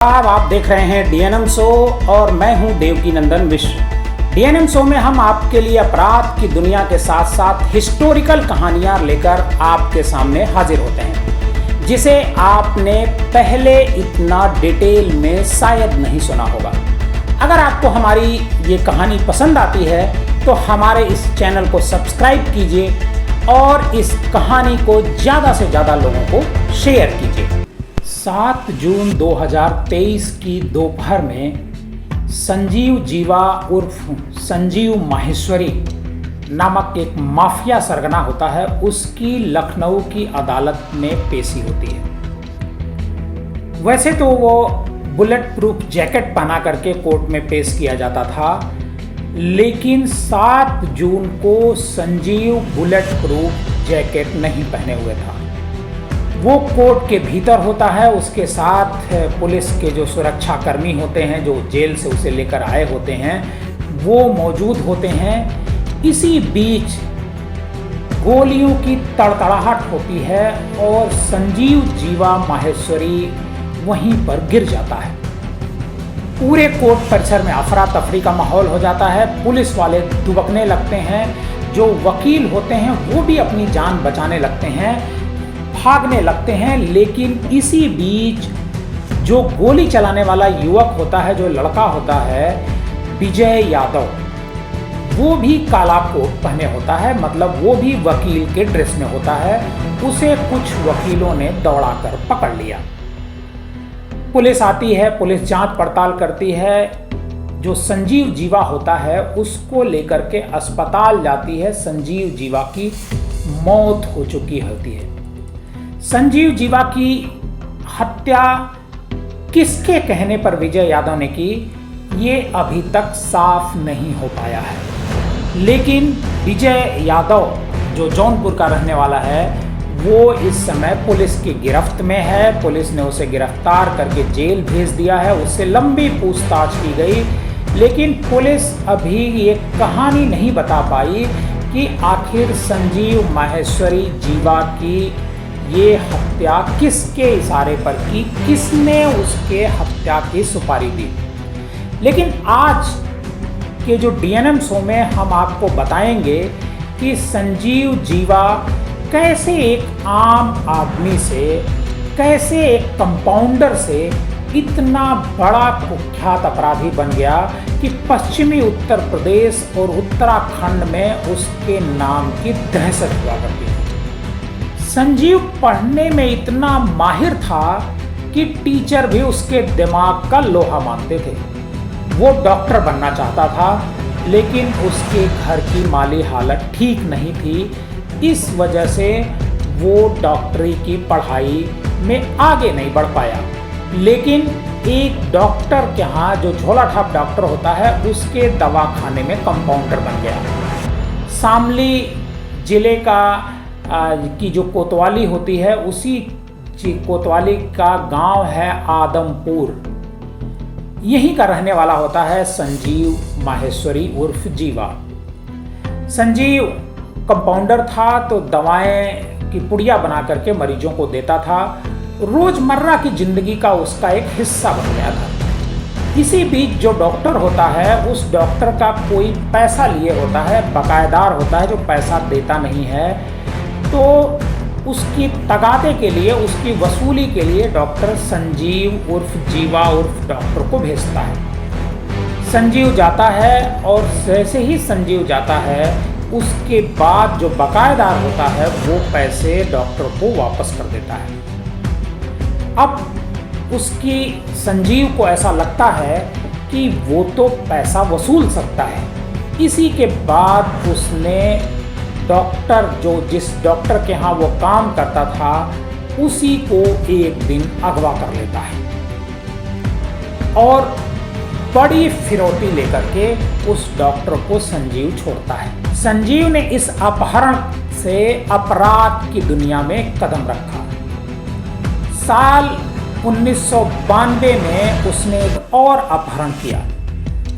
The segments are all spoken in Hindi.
आप देख रहे हैं डीएनएम शो और मैं हूं देवकी नंदन मिश्र। डीएनएम शो में हम आपके लिए अपराध की दुनिया के साथ साथ हिस्टोरिकल कहानियां लेकर आपके सामने हाजिर होते हैं, जिसे आपने पहले इतना डिटेल में शायद नहीं सुना होगा। अगर आपको हमारी ये कहानी पसंद आती है तो हमारे इस चैनल को सब्सक्राइब कीजिए और इस कहानी को ज़्यादा से ज़्यादा लोगों को शेयर कीजिए। 7 जून 2023 की दोपहर में संजीव जीवा उर्फ संजीव माहेश्वरी नामक एक माफिया सरगना होता है, उसकी लखनऊ की अदालत में पेशी होती है। वैसे तो वो बुलेट प्रूफ जैकेट पहना करके कोर्ट में पेश किया जाता था, लेकिन 7 जून को संजीव बुलेट प्रूफ जैकेट नहीं पहने हुए था। वो कोर्ट के भीतर होता है, उसके साथ पुलिस के जो सुरक्षा कर्मी होते हैं जो जेल से उसे लेकर आए होते हैं वो मौजूद होते हैं। इसी बीच गोलियों की तड़तड़ाहट होती है और संजीव जीवा माहेश्वरी वहीं पर गिर जाता है। पूरे कोर्ट परिसर में अफरा तफरी का माहौल हो जाता है। पुलिस वाले दुबकने लगते हैं, जो वकील होते हैं वो भी अपनी जान बचाने लगते हैं, भागने लगते हैं। लेकिन इसी बीच जो गोली चलाने वाला युवक होता है, जो लड़का होता है विजय यादव, वो भी काला कोट पहने होता है, मतलब वो भी वकील के ड्रेस में होता है। उसे कुछ वकीलों ने दौड़ाकर पकड़ लिया। पुलिस आती है, पुलिस जांच पड़ताल करती है। जो संजीव जीवा होता है उसको लेकर के अस्पताल जाती है। संजीव जीवा की मौत हो चुकी होती है। संजीव जीवा की हत्या किसके कहने पर विजय यादव ने की, ये अभी तक साफ नहीं हो पाया है। लेकिन विजय यादव जो जौनपुर का रहने वाला है वो इस समय पुलिस की गिरफ्त में है। पुलिस ने उसे गिरफ्तार करके जेल भेज दिया है। उससे लंबी पूछताछ की गई, लेकिन पुलिस अभी ये कहानी नहीं बता पाई कि आखिर संजीव माहेश्वरी जीवा की ये हत्या किसके इशारे पर की, किसने उसके हत्या की सुपारी दी। लेकिन आज के जो डीएनएम शो में हम आपको बताएंगे कि संजीव जीवा कैसे एक आम आदमी से, कैसे एक कंपाउंडर से इतना बड़ा कुख्यात अपराधी बन गया कि पश्चिमी उत्तर प्रदेश और उत्तराखंड में उसके नाम की दहशत हुआ करती थी। संजीव पढ़ने में इतना माहिर था कि टीचर भी उसके दिमाग का लोहा मानते थे। वो डॉक्टर बनना चाहता था, लेकिन उसके घर की माली हालत ठीक नहीं थी। इस वजह से वो डॉक्टरी की पढ़ाई में आगे नहीं बढ़ पाया। लेकिन एक डॉक्टर के यहाँ, जो झोला छाप डॉक्टर होता है, उसके दवाखाने में कंपाउंडर बन गया। शामली जिले की जो कोतवाली होती है, उसी कोतवाली का गांव है आदमपुर। यहीं का रहने वाला होता है संजीव माहेश्वरी उर्फ जीवा। संजीव कंपाउंडर था तो दवाएं की पुड़िया बना करके मरीजों को देता था। रोजमर्रा की जिंदगी का उसका एक हिस्सा बन गया था। इसी बीच जो डॉक्टर होता है, उस डॉक्टर का कोई पैसा लिए होता है, बकायेदार होता है, जो पैसा देता नहीं है, तो उसकी तगादे के लिए, उसकी वसूली के लिए डॉक्टर संजीव उर्फ जीवा उर्फ डॉक्टर को भेजता है। संजीव जाता है और जैसे ही संजीव जाता है उसके बाद जो बकायेदार होता है वो पैसे डॉक्टर को वापस कर देता है। अब उसकी संजीव को ऐसा लगता है कि वो तो पैसा वसूल सकता है। इसी के बाद उसने डॉक्टर, जो जिस डॉक्टर के यहाँ वो काम करता था, उसी को एक दिन अगवा कर लेता है और बड़ी फिरौती लेकर के उस डॉक्टर को संजीव छोड़ता है। संजीव ने इस अपहरण से अपराध की दुनिया में कदम रखा। साल 1992 में उसने एक और अपहरण किया।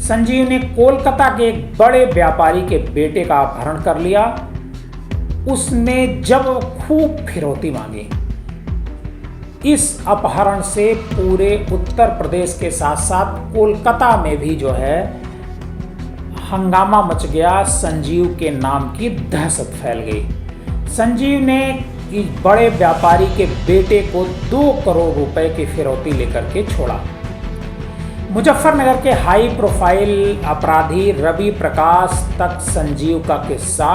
संजीव ने कोलकाता के एक बड़े व्यापारी के बेटे का अपहरण कर लिया। उसने जब खूब फिरौती मांगी इस अपहरण से पूरे उत्तर प्रदेश के साथ साथ कोलकाता में भी जो है हंगामा मच गया। संजीव के नाम की दहशत फैल गई। संजीव ने इस बड़े व्यापारी के बेटे को 2 करोड़ रुपए की फिरौती लेकर के छोड़ा। मुजफ्फरनगर के हाई प्रोफाइल अपराधी रवि प्रकाश तक संजीव का किस्सा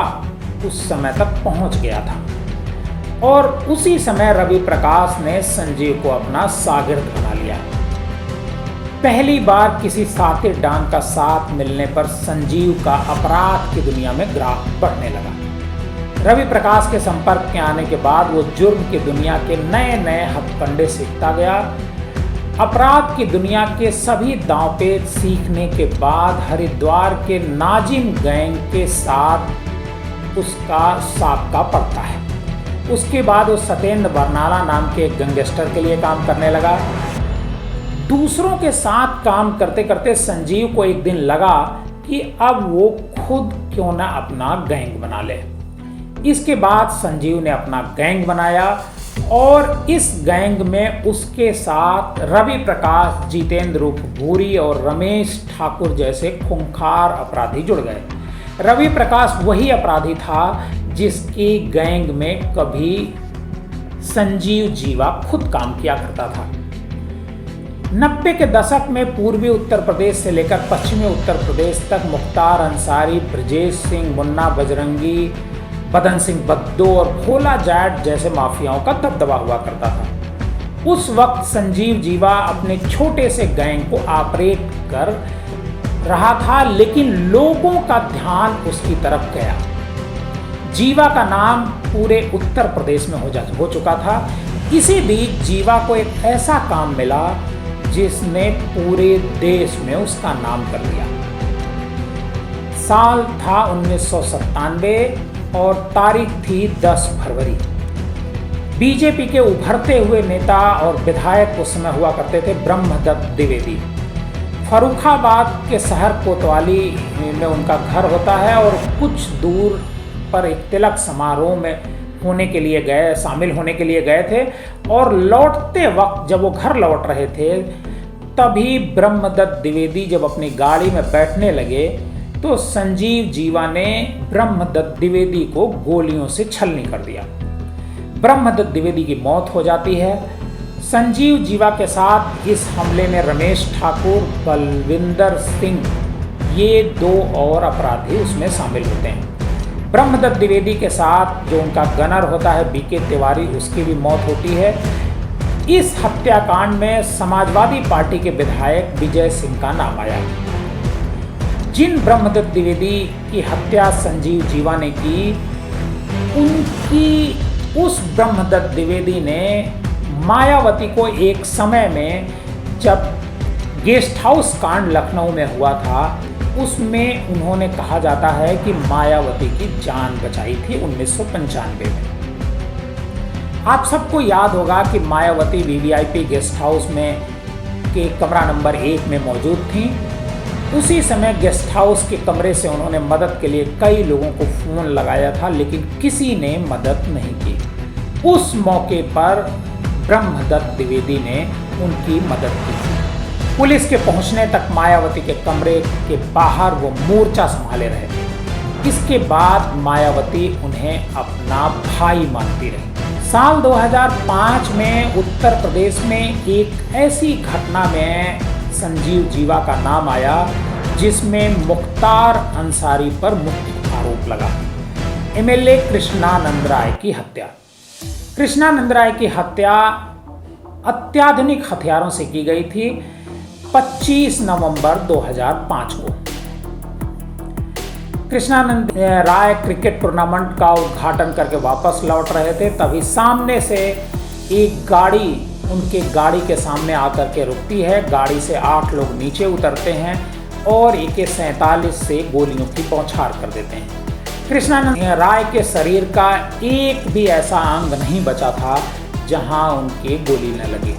उस समय तक पहुंच गया था और उसी समय रवि प्रकाश ने संजीव को अपना शागिर्द बना लिया। पहली बार किसी सातिर डॉन का साथ मिलने पर संजीव का अपराध की दुनिया में ग्राफ बढ़ने लगा। रवि प्रकाश के संपर्क के आने के बाद वो जुर्म की दुनिया के नए नए हथकंडे सीखता गया। अपराध की दुनिया के सभी दांवपेच सीखने के बाद हरिद्वार के नाजिम गैंग के साथ उसका साबका पड़ता है। उसके बाद वो सत्येंद्र बरनाला नाम के एक गैंगस्टर के लिए काम करने लगा। दूसरों के साथ काम करते करते संजीव को एक दिन लगा कि अब वो खुद क्यों ना अपना गैंग बना ले। इसके बाद संजीव ने अपना गैंग बनाया और इस गैंग में उसके साथ रवि प्रकाश, जितेंद्र उर्फ भूरी और रमेश ठाकुर जैसे खूंखार अपराधी जुड़ गए। रवि प्रकाश वही अपराधी था जिसकी गैंग में कभी संजीव जीवा खुद काम किया करता था। 90 के दशक में पूर्वी उत्तर प्रदेश से लेकर पश्चिमी उत्तर प्रदेश तक मुख्तार अंसारी, ब्रजेश सिंह, मुन्ना बजरंगी, बदन सिंह बद्दो और भोला जाट जैसे माफियाओं का दबदबा हुआ करता था। उस वक्त संजीव जीवा अपने छोटे से गैंग को ऑपरेट कर रहा था, लेकिन लोगों का ध्यान उसकी तरफ गया। जीवा का नाम पूरे उत्तर प्रदेश में हो चुका था। इसी बीच जीवा को एक ऐसा काम मिला जिसने पूरे देश में उसका नाम कर दिया। साल था 1997 और तारीख थी 10 फरवरी। बीजेपी के उभरते हुए नेता और विधायक उस समय हुआ करते थे ब्रह्मदत्त द्विवेदी। फर्रुखाबाद के शहर कोतवाली में उनका घर होता है और कुछ दूर पर एक तिलक समारोह में शामिल होने के लिए गए थे और लौटते वक्त जब वो घर लौट रहे थे तभी ब्रह्मदत्त द्विवेदी जब अपनी गाड़ी में बैठने लगे तो संजीव जीवा ने ब्रह्मदत्त द्विवेदी को गोलियों से छलनी कर दिया। ब्रह्मदत्त द्विवेदी की मौत हो जाती है। संजीव जीवा के साथ इस हमले में रमेश ठाकुर, बलविंदर सिंह ये 2 और अपराधी उसमें शामिल होते हैं। ब्रह्मदत्त द्विवेदी के साथ जो उनका गनर होता है बीके तिवारी, उसकी भी मौत होती है। इस हत्याकांड में समाजवादी पार्टी के विधायक विजय सिंह का नाम आया। जिन ब्रह्मदत्त द्विवेदी की हत्या संजीव जीवा ने की, उस ब्रह्मदत्त द्विवेदी ने मायावती को एक समय में जब गेस्ट हाउस कांड लखनऊ में हुआ था उसमें उन्होंने कहा जाता है कि मायावती की जान बचाई थी 1995 में। आप सबको याद होगा कि मायावती वीवीआईपी गेस्ट हाउस में के कमरा नंबर 1 में मौजूद थी। उसी समय गेस्ट हाउस के कमरे से उन्होंने मदद के लिए कई लोगों को फोन लगाया था, लेकिन किसी ने मदद नहीं की। उस मौके पर ब्रह्मदत्त द्विवेदी ने उनकी मदद की। पुलिस के पहुंचने तक मायावती के कमरे के बाहर वो मोर्चा संभाले रहे। इसके बाद मायावती उन्हें अपना भाई मानती रही। साल 2005 में उत्तर प्रदेश में एक ऐसी घटना में संजीव जीवा का नाम आया जिसमें मुख्तार अंसारी पर मुख्य आरोप लगा। एमएलए कृष्णानंद राय की हत्या। कृष्णानंद राय की हत्या अत्याधुनिक हथियारों से की गई थी 25 नवंबर 2005 को। कृष्णानंद राय क्रिकेट टूर्नामेंट का उद्घाटन करके वापस लौट रहे थे, तभी सामने से एक गाड़ी उनके गाड़ी के सामने आकर के रुकती है। गाड़ी से 8 लोग नीचे उतरते हैं और AK-47 से गोलियों की बौछार कर देते हैं। कृष्णानंद राय के शरीर का एक भी ऐसा अंग नहीं बचा था जहां उनके गोली न लगी।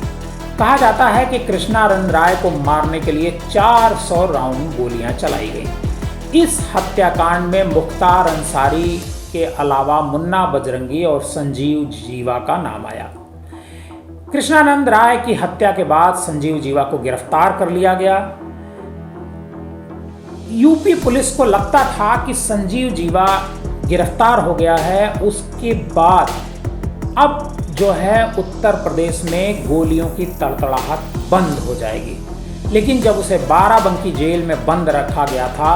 कहा जाता है कि कृष्णानंद राय को मारने के लिए 400 राउंड गोलियां चलाई गई। इस हत्याकांड में मुख्तार अंसारी के अलावा मुन्ना बजरंगी और संजीव जीवा का नाम आया। कृष्णानंद राय की हत्या के बाद संजीव जीवा को गिरफ्तार कर लिया गया। यूपी पुलिस को लगता था कि संजीव जीवा गिरफ्तार हो गया है, उसके बाद अब जो है उत्तर प्रदेश में गोलियों की तड़तड़ाहट बंद हो जाएगी। लेकिन जब उसे बाराबंकी जेल में बंद रखा गया था,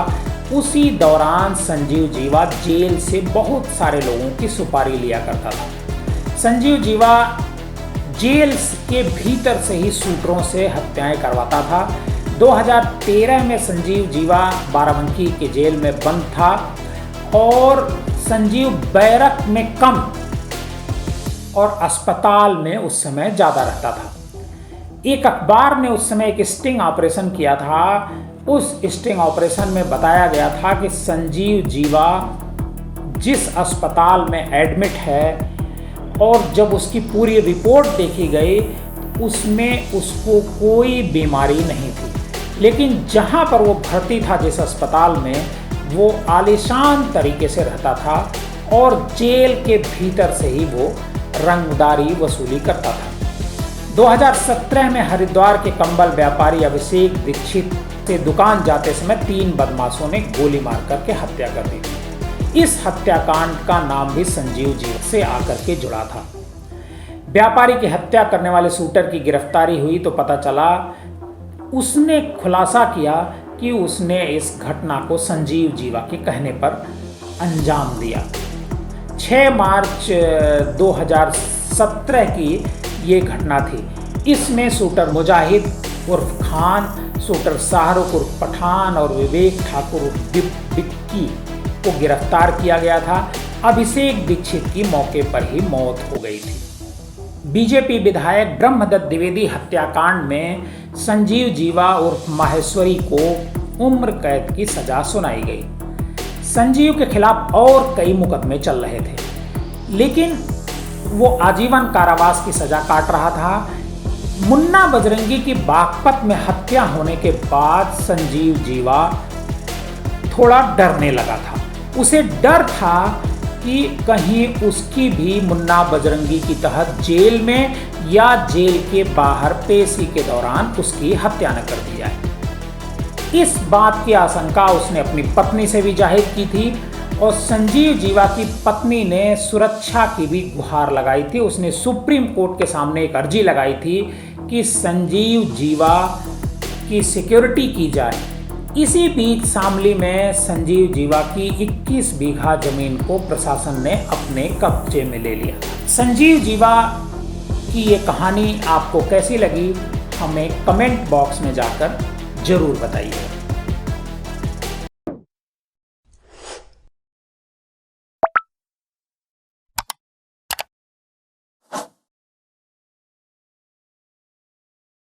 उसी दौरान संजीव जीवा जेल से बहुत सारे लोगों की सुपारी लिया करता था। संजीव जीवा जेल के भीतर से ही शूटरों से हत्याएं करवाता था। 2013 में संजीव जीवा बाराबंकी के जेल में बंद था और संजीव बैरक में कम और अस्पताल में उस समय ज़्यादा रहता था। एक अखबार ने उस समय एक स्टिंग ऑपरेशन किया था। उस स्टिंग ऑपरेशन में बताया गया था कि संजीव जीवा जिस अस्पताल में एडमिट है और जब उसकी पूरी रिपोर्ट देखी गई उसमें उसको कोई बीमारी नहीं थी, लेकिन जहां पर वो भर्ती था जिस अस्पताल में, वो आलीशान तरीके से रहता था और जेल के भीतर से ही वो रंगदारी वसूली करता था। 2017 में हरिद्वार के कंबल व्यापारी अभिषेक दीक्षित से दुकान जाते समय 3 बदमाशों ने गोली मार करके हत्या कर दी थी। इस हत्याकांड का नाम भी संजीव जीवा से आकर के जुड़ा था। व्यापारी की हत्या करने वाले शूटर की गिरफ्तारी हुई तो पता चला, उसने खुलासा किया कि उसने इस घटना को संजीव जीवा के कहने पर अंजाम दिया। 6 मार्च 2017 की ये घटना थी। इसमें शूटर मुजाहिद उर्फ खान, शूटर शाहरुख उर्फ पठान और विवेक ठाकुर उर्फ बिक्की को गिरफ्तार किया गया था। अभिषेक दीक्षित की मौके पर ही मौत हो गई थी। बीजेपी विधायक ब्रह्मदत्त द्विवेदी हत्याकांड में संजीव जीवा उर्फ माहेश्वरी को उम्र कैद की सजा सुनाई गई। संजीव के खिलाफ और कई मुकदमे चल रहे थे, लेकिन वो आजीवन कारावास की सजा काट रहा था। मुन्ना बजरंगी की बागपत में हत्या होने के बाद संजीव जीवा थोड़ा डरने लगा था। उसे डर था कि कहीं उसकी भी मुन्ना बजरंगी की तहत जेल में या जेल के बाहर पेशी के दौरान उसकी हत्या न कर दी जाए। इस बात की आशंका उसने अपनी पत्नी से भी जाहिर की थी और संजीव जीवा की पत्नी ने सुरक्षा की भी गुहार लगाई थी। उसने सुप्रीम कोर्ट के सामने एक अर्जी लगाई थी कि संजीव जीवा की सिक्योरिटी की जाए। इसी बीच शामली में संजीव जीवा की 21 बीघा जमीन को प्रशासन ने अपने कब्जे में ले लिया। संजीव जीवा की ये कहानी आपको कैसी लगी, हमें कमेंट बॉक्स में जाकर जरूर बताइए।